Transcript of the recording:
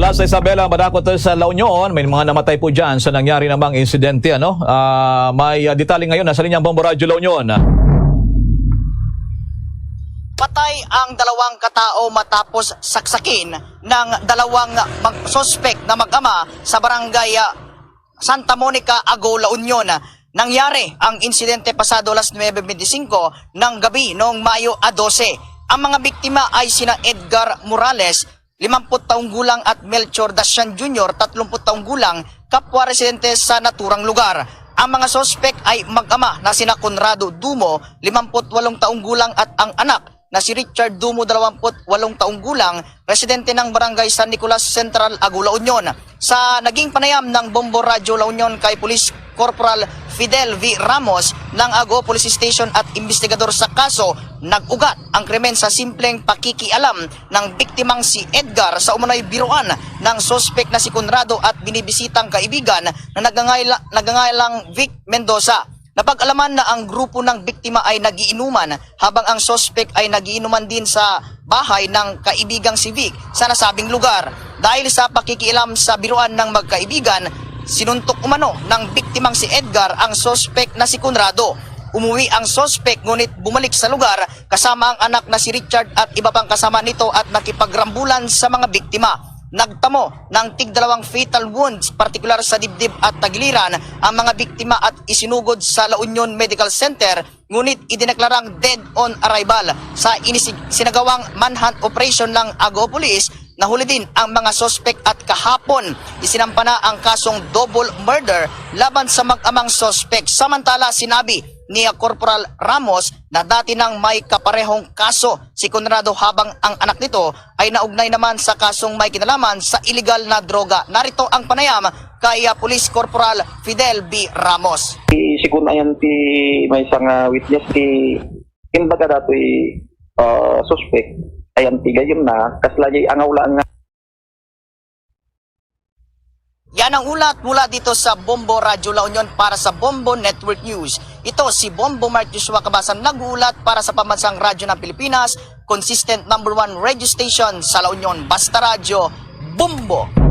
Mula sa Isabela, Madakot sa La Union, may mga namatay po dyan sa nangyari namang insidente. May detalye ngayon nasa linyang Bombo Radyo La Union. Patay ang dalawang katao matapos saksakin ng dalawang sospek na mag-ama sa barangay Santa Monica, Ago, La Union. Nangyari ang insidente pasado alas 9:25 ng gabi noong Mayo 12. Ang mga biktima ay sina Edgar Morales, 50 taong gulang, at Melchor Dacian Jr., 30 taong gulang, kapwa residente sa naturang lugar. Ang mga sospek ay mag-ama na sina Conrado Dumo, 58 taong gulang, at ang anak na si Richard Dumo, 28 taong gulang, residente ng barangay San Nicolas Central, Ago, La Union. Sa naging panayam ng Bombo Radyo La Union kay Police Corporal Fidel V. Ramos ng Ago Police Station at investigador sa kaso, nag-ugat ang krimen sa simpleng pakikialam ng biktimang si Edgar sa umano'y biruan ng sospek na si Conrado at binibisitang kaibigan na nagngangalang Vic Mendoza. Napag-alaman na ang grupo ng biktima ay nagiinuman habang ang sospek ay nagiinuman din sa bahay ng kaibigang si Vic sa nasabing lugar. Dahil sa pakikialam sa biruan ng magkaibigan, sinuntok umano ng biktimang si Edgar ang sospek na si Conrado. Umuwi ang sospek ngunit bumalik sa lugar kasama ang anak na si Richard at iba pang kasama nito at nakipagrambulan sa mga biktima. Nagtamo ng tig-2 fatal wounds, partikular sa dibdib at tagiliran, ang mga biktima at isinugod sa La Union Medical Center, ngunit idineklarang dead on arrival. Sa sinagawang manhunt operation ng Ago Police, nahuli din ang mga sospek at kahapon isinampa na ang kasong double murder laban sa mag-amang sospek. Samantala, sinabi ni Corporal Ramos na dati nang may kaparehong kaso si Conrado habang ang anak nito ay naugnay naman sa kasong may kinalaman sa illegal na droga. Narito ang panayam kay Police Corporal Fidel B. Ramos. Siguro ayan may isang witness imbaga dato'y suspect ayan gayon na kaslay ang awla nga. Yan ang ulat mula dito sa Bombo Radyo La Union para sa Bombo Network News. Ito si Bombo Mark Joshua Cabasan, nag-uulat para sa Pambansang Radyo ng Pilipinas, consistent #1 radio station sa La Union. Basta Radyo, Bombo!